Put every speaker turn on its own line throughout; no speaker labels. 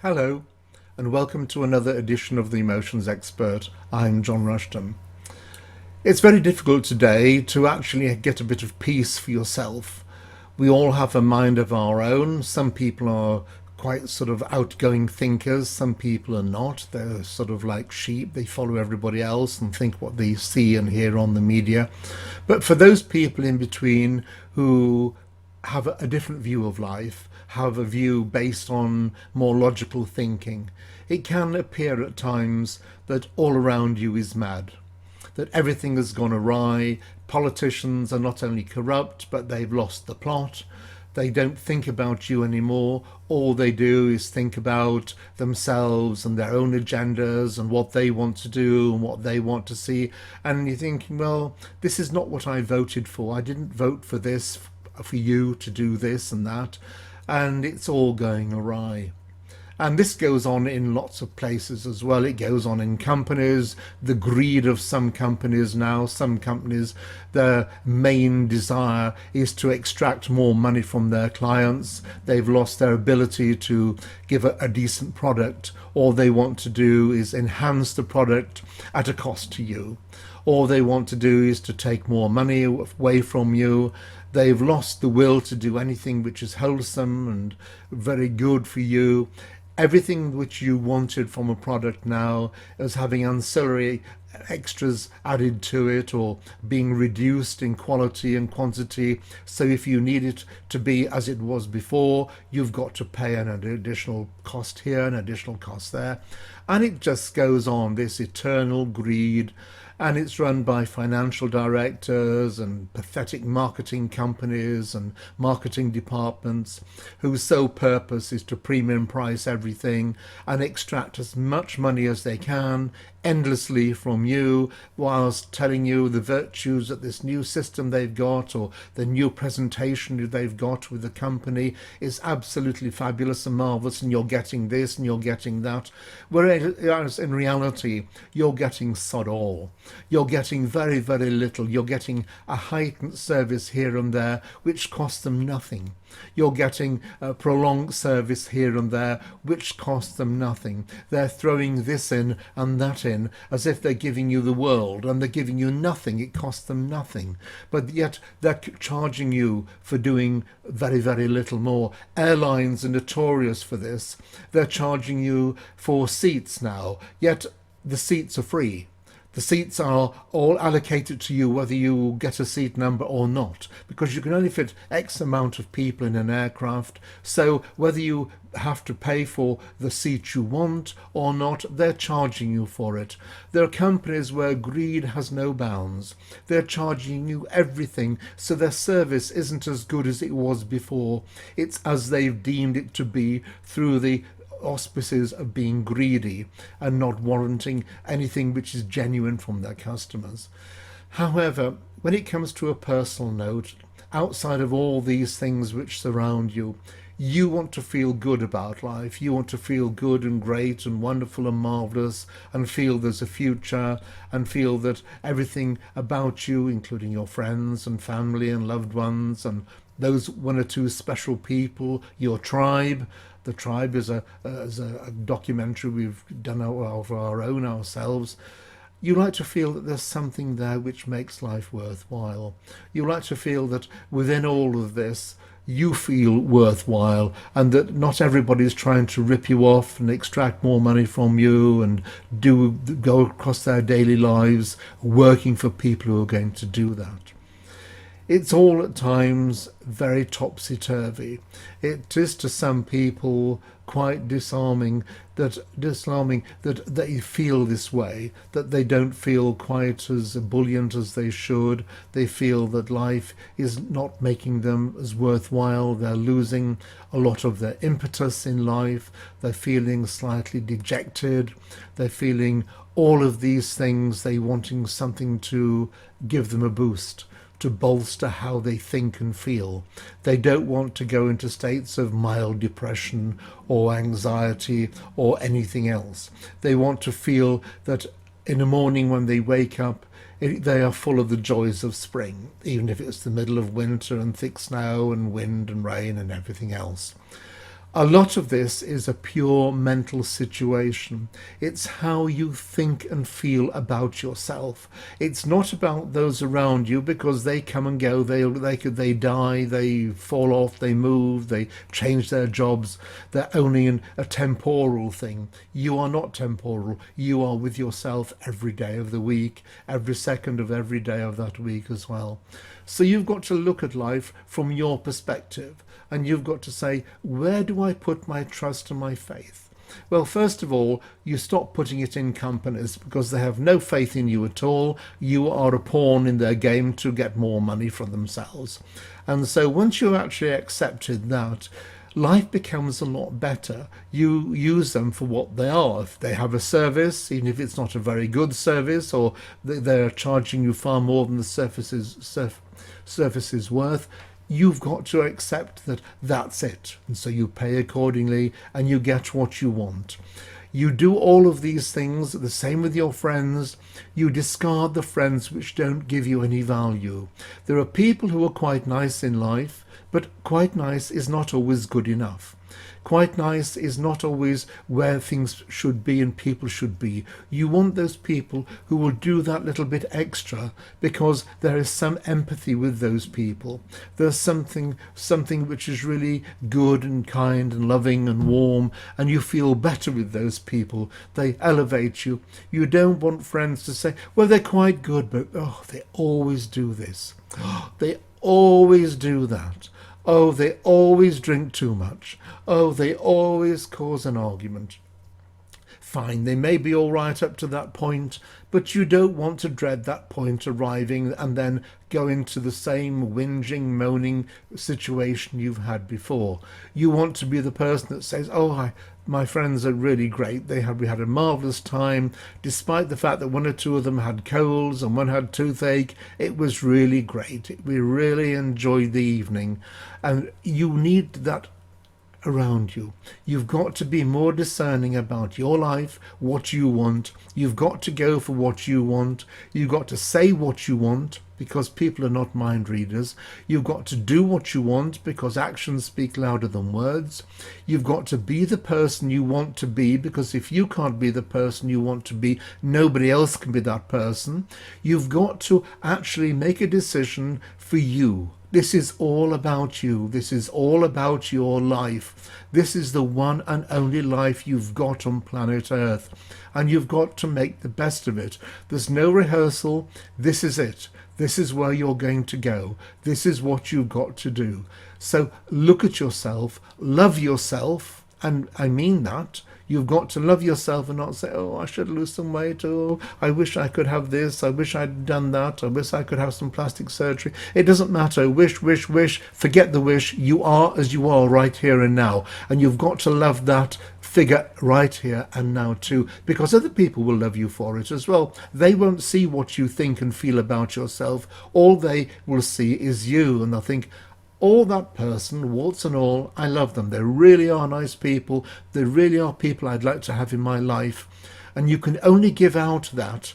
Hello, and welcome to another edition of The Emotions Expert. I'm John Rushton. It's very difficult today to actually get a bit of peace for yourself. We all have a mind of our own. Some people are quite sort of outgoing thinkers, some people are not. They're sort of like sheep, they follow everybody else and think what they see and hear on the media. But for those people in between who have a different view of life, have a view based on more logical thinking, it can appear at times that all around you is mad, that everything has gone awry. Politicians are not only corrupt, but they've lost the plot. They don't think about you anymore. All they do is think about themselves and their own agendas and what they want to do and what they want to see. And you're thinking, well, this is not what I voted for. I didn't vote for this, for you to do this and that. And it's all going awry. And this goes on in lots of places as well. It goes on in companies, the greed of some companies now. Some companies, their main desire is to extract more money from their clients. They've lost their ability to give a decent product. All they want to do is enhance the product at a cost to you. All they want to do is to take more money away from you. They've lost the will to do anything which is wholesome and very good for you. Everything which you wanted from a product now is having ancillary extras added to it or being reduced in quality and quantity. So if you need it to be as it was before, you've got to pay an additional cost here, an additional cost there. And it just goes on, this eternal greed. And it's run by financial directors and pathetic marketing companies and marketing departments whose sole purpose is to premium price everything and extract as much money as they can endlessly from you, whilst telling you the virtues that this new system they've got or the new presentation they've got with the company is absolutely fabulous and marvellous, and you're getting this and you're getting that, whereas in reality you're getting sod all. You're getting very, very little. You're getting a heightened service here and there which costs them nothing. You're getting a prolonged service here and there which costs them nothing. They're throwing this in and that in as if they're giving you the world, and they're giving you nothing. It costs them nothing. But yet they're charging you for doing very, very little more. Airlines are notorious for this. They're charging you for seats now, yet the seats are free. The seats are all allocated to you whether you get a seat number or not, because you can only fit X amount of people in an aircraft. So whether you have to pay for the seat you want or not, they're charging you for it. There are companies where greed has no bounds. They're charging you everything, so their service isn't as good as it was before. It's as they've deemed it to be through the auspices of being greedy and not warranting anything which is genuine from their customers. However, when it comes to a personal note, outside of all these things which surround you, you want to feel good about life. You want to feel good and great and wonderful and marvellous, and feel there's a future, and feel that everything about you, including your friends and family and loved ones and those one or two special people, your tribe. The tribe is a documentary we've done of our own ourselves. You like to feel that there's something there which makes life worthwhile. You like to feel that within all of this you feel worthwhile, and that not everybody's trying to rip you off and extract more money from you and go across their daily lives working for people who are going to do that. It's all at times very topsy-turvy. It is to some people quite disarming that they feel this way, that they don't feel quite as ebullient as they should. They feel that life is not making them as worthwhile. They're losing a lot of their impetus in life. They're feeling slightly dejected. They're feeling all of these things. They're wanting something to give them a boost, to bolster how they think and feel. They don't want to go into states of mild depression or anxiety or anything else. They want to feel that in the morning when they wake up, they are full of the joys of spring, even if it's the middle of winter and thick snow and wind and rain and everything else. A lot of this is a pure mental situation. It's how you think and feel about yourself. It's not about those around you, because they come and go. They die, they fall off, they move, they change their jobs. They're only a temporal thing. You are not temporal. You are with yourself every day of the week, every second of every day of that week as well. So you've got to look at life from your perspective, and you've got to say, where do I put my trust and my faith? Well, first of all, you stop putting it in companies, because they have no faith in you at all. You are a pawn in their game to get more money from themselves. And so once you've actually accepted that, life becomes a lot better. You use them for what they are. If they have a service, even if it's not a very good service, or they're charging you far more than the service is worth, you've got to accept that that's it. And so you pay accordingly, and you get what you want. You do all of these things, the same with your friends. You discard the friends which don't give you any value. There are people who are quite nice in life, but quite nice is not always good enough. Quite nice is not always where things should be and people should be. You want those people who will do that little bit extra, because there is some empathy with those people. There's something which is really good and kind and loving and warm, and you feel better with those people. They elevate you. You don't want friends to say, well, they're quite good, but oh, they always do this. They always do that. Oh, they always drink too much. Oh, they always cause an argument. Fine, they may be all right up to that point, but you don't want to dread that point arriving and then go into the same whinging, moaning situation you've had before. You want to be the person that says, oh, my friends are really great. We had a marvellous time, despite the fact that one or two of them had colds and one had toothache. It was really great. We really enjoyed the evening. And you need that around you. You've got to be more discerning about your life, what you want. You've got to go for what you want. You've got to say what you want, because people are not mind readers. You've got to do what you want, because actions speak louder than words. You've got to be the person you want to be, because if you can't be the person you want to be, nobody else can be that person. You've got to actually make a decision for you. This is all about you. This is all about your life. This is the one and only life you've got on planet Earth, and you've got to make the best of it. There's no rehearsal. This is it. This is where you're going to go. This is what you've got to do. So look at yourself, love yourself, and I mean that. You've got to love yourself and not say, oh, I should lose some weight. Oh, I wish I could have this. I wish I'd done that. I wish I could have some plastic surgery. It doesn't matter. Wish, wish, wish. Forget the wish. You are as you are right here and now. And you've got to love that figure right here and now too, because other people will love you for it as well. They won't see what you think and feel about yourself. All they will see is you, and they'll think, all that person, warts and all, I love them. They really are nice people. They really are people I'd like to have in my life. And you can only give out that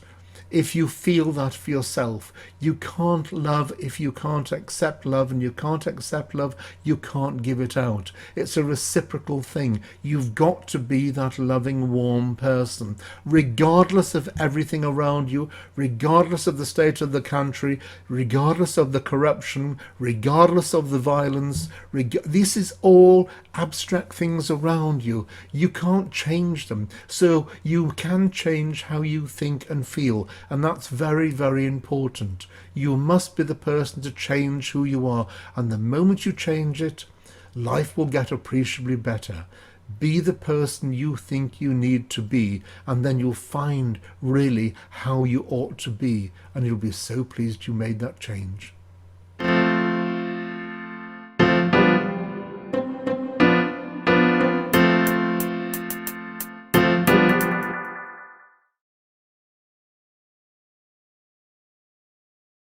if you feel that for yourself. You can't love if you can't accept love, and you can't accept love, you can't give it out. It's a reciprocal thing. You've got to be that loving, warm person, regardless of everything around you, regardless of the state of the country, regardless of the corruption, regardless of the violence. This is all abstract things around you. You can't change them. So you can change how you think and feel. And that's very, very important. You must be the person to change who you are. And the moment you change it, life will get appreciably better. Be the person you think you need to be, and then you'll find really how you ought to be. And you'll be so pleased you made that change.